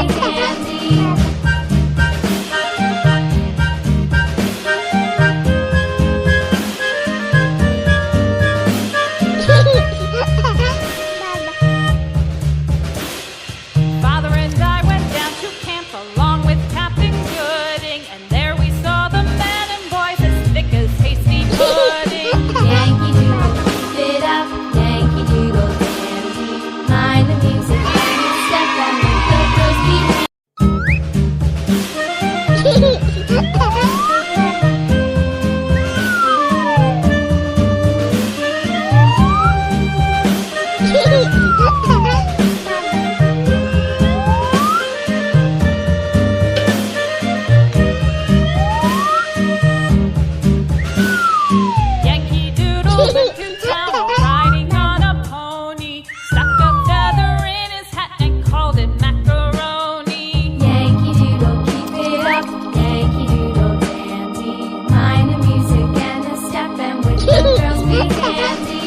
sweet candy. Father and I went down to camp along with Captain Gooding, and there we saw the men and boys as thick as hasty pudding. Yankee Doodle, keep it up, Yankee Doodle dandy. Mind the music and you step and make the girls beat. Yankee Doodle went to town riding on a pony, stuck a feather in his hat and called it macaroni. Yankee Doodle, keep it up, Yankee Doodle dandy. Mind the music and the step and with the girls be candy.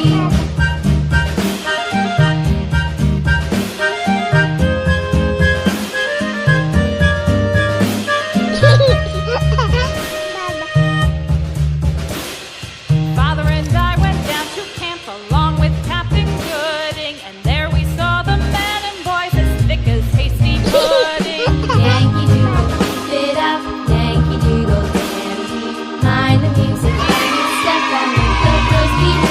Father and I went down to camp along with Captain Gooding, and there we saw the men and boys as thick as hasty pudding. Yankee Doodle, keep it up, Yankee Doodle dandy. Mind the music and you step and make the girls beat.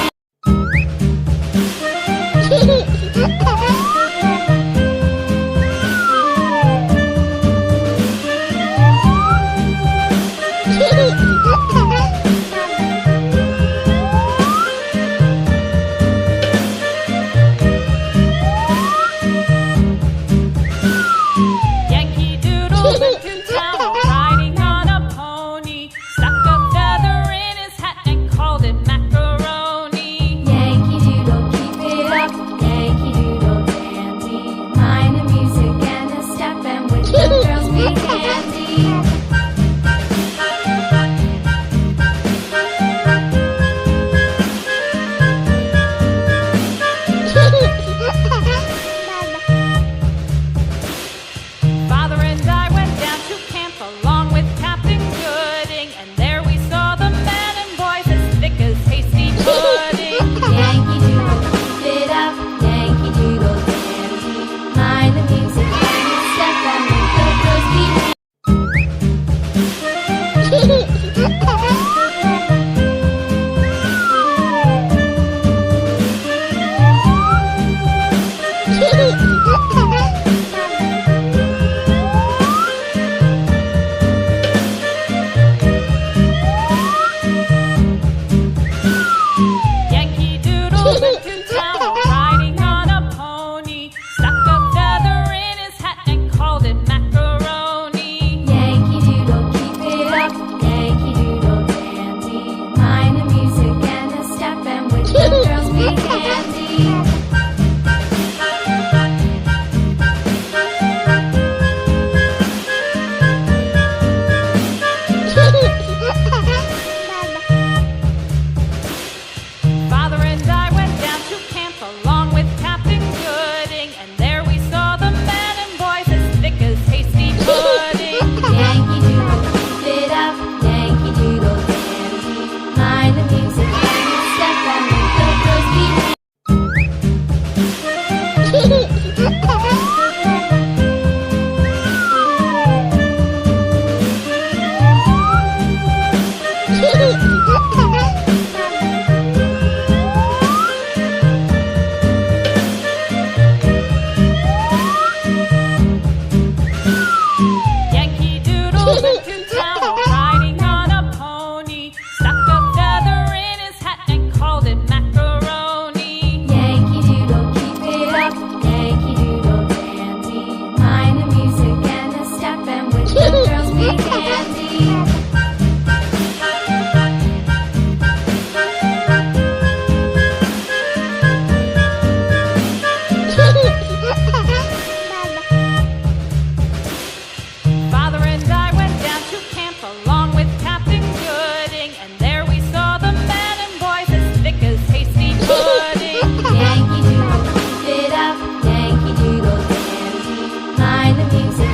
Yankee Doodle went to town riding on a pony, stuck a feather in his hat and called it macaroni. Yankee Doodle, keep it up, Yankee Doodle dandy. Mind the music and the step and with the girls be candy. Father and I went down to camp along with Captain Gooding, and there we saw the men and boys as thick as hasty pudding. Yankee Doodle, keep it up, Yankee Doodle dandy. Mind the music and you step and make the girls beat. Yankee Doodle went to town riding on a pony, stuck a feather in his hat and called it macaroni. Yankee Doodle, keep it up, Yankee Doodle dandy. Mind the music and the step and with the girls be candy. Father and I went down to camp along with Captain Gooding, and there we saw the men and boys as thick as hasty pudding. Yankee Doodle, keep it up, Yankee Doodle dandy. Mind the music and you step and make the girls beat. Yankee Doodle, keep it up, Yankee Doodle dandy. Mind the music and the step and with the girls be candy. Father and I went down to camp along with Captain Gooding, and there we saw the men and boys as thick as hasty pudding. Yankee Doodle, keep it up, Yankee Doodle dandy. Mind the music and you step and make the girls beat. Yankee Doodle went to town riding on a pony, stuck a feather in his hat and called it macaroni. Yankee Doodle, keep it up, Yankee Doodle dandy. Mind the music and the step and with the girls be candy. Yankee Doodle, keep it up, Yankee Doodle dandy. Mind the music